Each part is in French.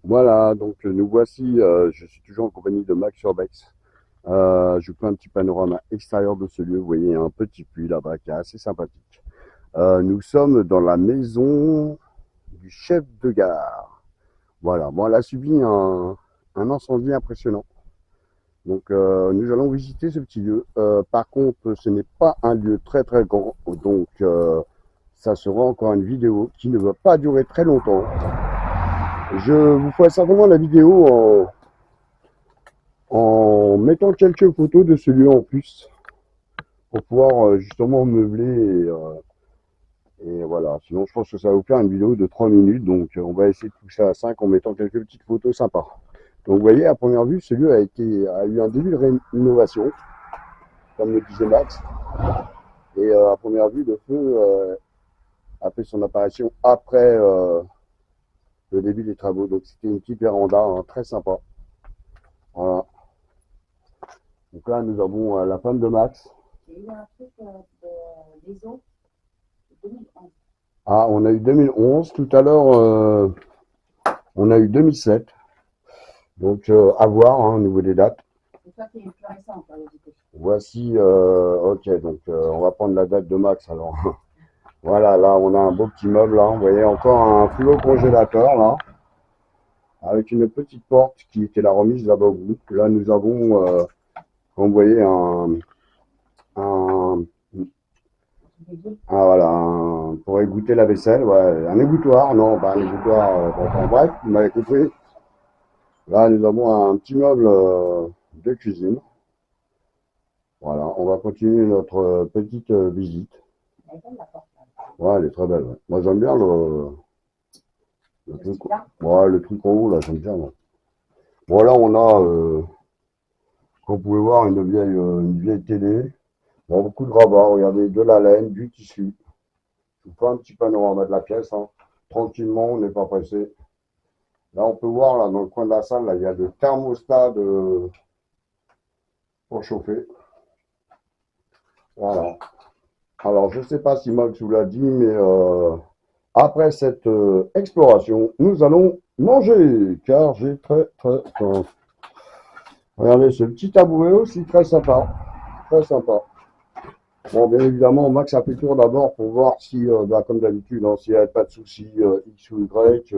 Voilà, donc nous voici, je suis toujours en compagnie de Max Urbex. Je vous fais un petit panorama extérieur de ce lieu. Vous voyez un petit puits là-bas qui est assez sympathique. Nous sommes dans la maison du chef de gare. Voilà, bon, elle a subi un incendie impressionnant. Donc nous allons visiter ce petit lieu. Par contre, ce n'est pas un lieu très très grand, donc ça sera encore une vidéo qui ne va pas durer très longtemps. Je vous ferai certainement la vidéo en mettant quelques photos de ce lieu en plus pour pouvoir justement meubler et voilà. Sinon, je pense que ça va vous faire une vidéo de 3 minutes, donc on va essayer de pousser à 5 en mettant quelques petites photos sympas. Donc, vous voyez, à première vue, ce lieu a eu un début de rénovation, comme le disait Max, et à première vue, le feu a fait son apparition après le début des travaux. Donc, c'était une petite véranda hein, très sympa. Voilà. Donc là, nous avons la femme de Max. J'ai eu un truc des eaux de 2011. Ah, on a eu 2011. Tout à l'heure, on a eu 2007. Donc, à voir hein, au niveau des dates. C'est toi qui es plus récent, en curiosité. Voici, ok, donc on va prendre la date de Max alors. Voilà, là, on a un beau petit meuble, là. Vous voyez, encore un frigo congélateur, là, avec une petite porte qui était la remise là-bas au bout. Là, nous avons, comme vous voyez, un, voilà, pour égoutter la vaisselle, ouais, un égouttoir, non, pas un égouttoir, enfin, bref, vous m'avez compris. Là, nous avons un petit meuble de cuisine. Voilà, on va continuer notre petite visite. Elle est belle, la porte, là. Ouais, elle est très belle. Ouais. Moi, j'aime bien le Le truc. style là. Ouais, le truc en haut, là, j'aime bien. Moi. Bon, là, on a, comme vous pouvez voir, une vieille télé. Bon, beaucoup de gravats. Regardez, de la laine, du tissu. Je vous fais un petit panorama de la pièce. Hein. Tranquillement, on n'est pas pressé. Là, on peut voir, là, dans le coin de la salle, là, il y a le thermostat pour chauffer. Voilà. Alors, je ne sais pas si Max vous l'a dit, mais après cette exploration, nous allons manger, car j'ai très très faim. Regardez, ce petit tabouret aussi très sympa, très sympa. Bon, bien évidemment, Max a fait le tour d'abord pour voir si, bah, comme d'habitude, hein, s'il n'y avait pas de soucis X ou Y,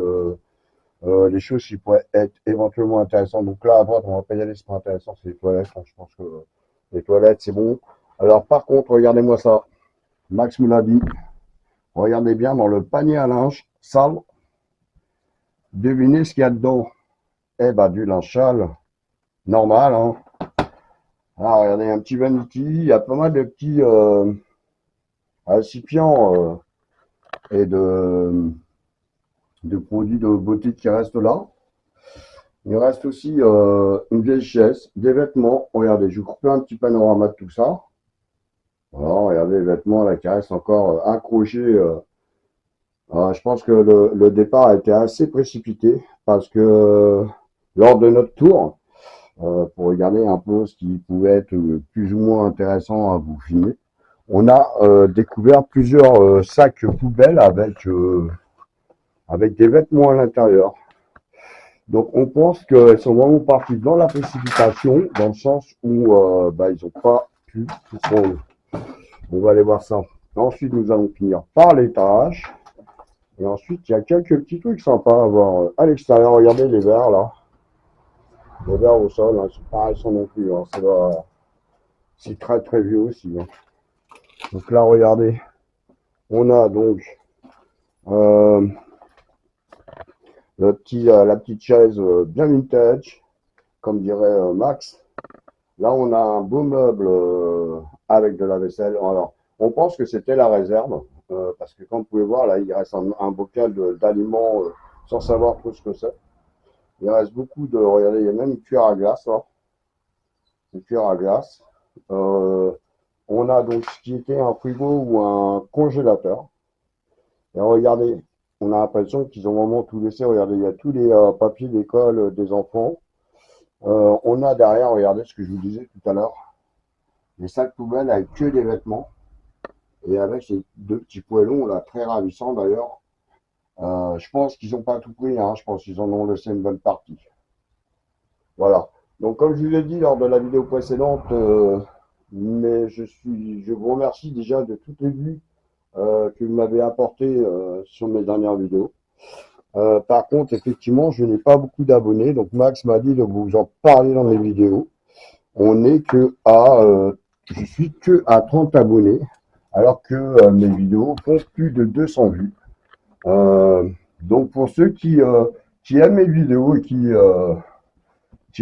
les choses qui pourraient être éventuellement intéressantes. Donc là, à droite, on va pas y aller, c'est pas intéressant, c'est les toilettes. Hein, je pense que les toilettes, c'est bon. Alors, par contre, regardez-moi ça. Max me l'a dit. Regardez bien dans le panier à linge sale. Devinez ce qu'il y a dedans. Eh ben, du linge sale. Normal, hein. Ah, regardez, un petit vanity. Il y a pas mal de petits récipients et de produits de beauté qui restent là. Il reste aussi une vieille chaise, des vêtements. Regardez, je vous refais un petit panorama de tout ça. Voilà, regardez les vêtements là qui restent encore accrochés. Je pense que le départ a été assez précipité parce que lors de notre tour, pour regarder un peu ce qui pouvait être plus ou moins intéressant à vous filmer, on a découvert plusieurs sacs poubelles avec des vêtements à l'intérieur. Donc on pense qu'elles sont vraiment parties dans la précipitation, dans le sens où bah, ils n'ont pas pu tout prendre. On va aller voir ça. Ensuite, nous allons finir par l'étage. Et ensuite, il y a quelques petits trucs sympas à voir à l'extérieur. Regardez les verres là. Les verres au sol, hein, c'est pas récent non plus. Hein, c'est très très vieux aussi. Hein. Donc là, regardez. On a donc euh, la petite chaise bien vintage, comme dirait Max. Là, on a un beau meuble avec de la vaisselle. Alors, on pense que c'était la réserve, parce que comme vous pouvez voir, là, il reste un bocal d'aliments sans savoir trop ce que c'est. Il reste beaucoup de. Regardez, il y a même une cuillère à glace, là. Une cuillère à glace. Euh, on a donc ce qui était un frigo ou un congélateur. Et regardez, on a l'impression qu'ils ont vraiment tout laissé. Regardez, il y a tous les papiers d'école des enfants. On a derrière, regardez ce que je vous disais tout à l'heure, les sacs poubelles avec que des vêtements. Et avec ces deux petits poêlons, là, très ravissants d'ailleurs, Je pense qu'ils n'ont pas tout pris, hein. Je pense qu'ils en ont laissé une bonne partie. Voilà. Donc, comme je vous l'ai dit lors de la vidéo précédente, mais je vous remercie déjà de toutes les vues que vous m'avez apportées sur mes dernières vidéos. Par contre, effectivement, je n'ai pas beaucoup d'abonnés, donc Max m'a dit de vous en parler dans mes vidéos. On est que à, je suis que à 30 abonnés, alors que mes vidéos font plus de 200 vues. Donc pour ceux qui aiment mes vidéos et qui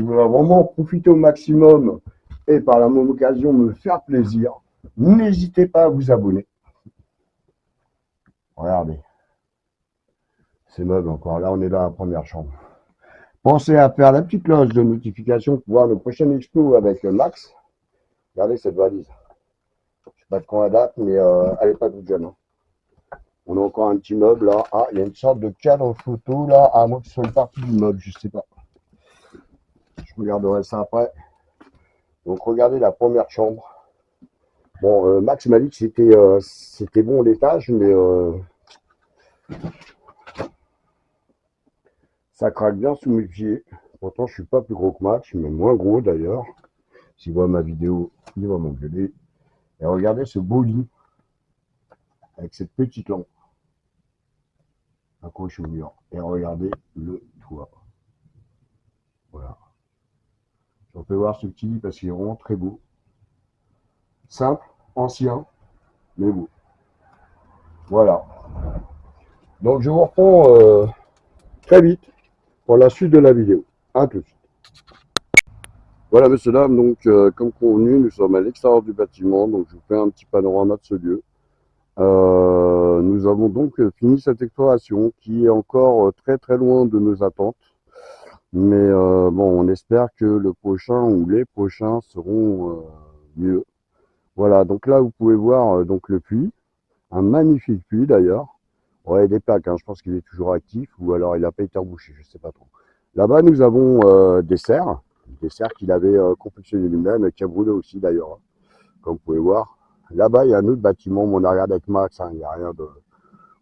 voudraient vraiment profiter au maximum et par la même occasion me faire plaisir, n'hésitez pas à vous abonner. Regardez, ces meubles encore. Là, on est dans la première chambre. Pensez à faire la petite cloche de notification pour voir nos prochaines expos avec Max. Regardez cette valise. Je ne sais pas de quand elle date, mais elle n'est pas toute jeune, hein. On a encore un petit meuble là. Ah, il y a une sorte de cadre photo là. À moins que ce soit une partie du meuble, je ne sais pas. Je regarderai ça après. Donc regardez la première chambre. Bon, Max m'a dit que c'était bon l'étage, mais ça craque bien sous mes pieds. Pourtant, je suis pas plus gros que Max, mais moins gros d'ailleurs. S'il voit ma vidéo, il va m'engueuler. Et regardez ce beau lit avec cette petite lampe accrochée au mur. Et regardez le toit. Voilà. On peut voir ce petit lit parce qu'il est vraiment très beau. Simple, ancien, mais beau. Voilà. Donc je vous reprends très vite pour la suite de la vidéo. À tout de suite. Voilà, messieurs, dames, donc comme convenu, nous sommes à l'extérieur du bâtiment, donc je vous fais un petit panorama de ce lieu. Nous avons donc fini cette exploration qui est encore très très loin de nos attentes. Mais bon, on espère que le prochain ou les prochains seront mieux. Voilà, donc là vous pouvez voir donc le puits, un magnifique puits d'ailleurs. Ouais, des plaques, hein, je pense qu'il est toujours actif ou alors il n'a pas été rebouché, je ne sais pas trop. Là-bas nous avons des serres qu'il avait confectionné lui-même et qui a brûlé aussi d'ailleurs, hein, comme vous pouvez voir. Là-bas il y a un autre bâtiment, mais on a regardé avec Max, hein, il n'y a rien de...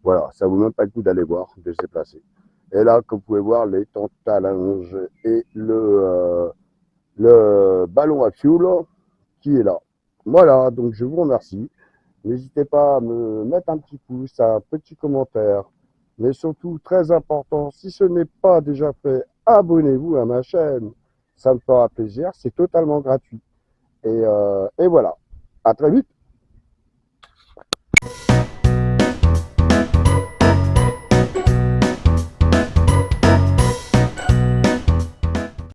Voilà, ça vaut même pas le coup d'aller voir, de se déplacer. Et là, comme vous pouvez voir, les tentes à linge et le ballon à fioul qui est là. Voilà, donc je vous remercie. N'hésitez pas à me mettre un petit pouce, un petit commentaire. Mais surtout, très important, si ce n'est pas déjà fait, abonnez-vous à ma chaîne. Ça me fera plaisir, c'est totalement gratuit. Et voilà, à très vite.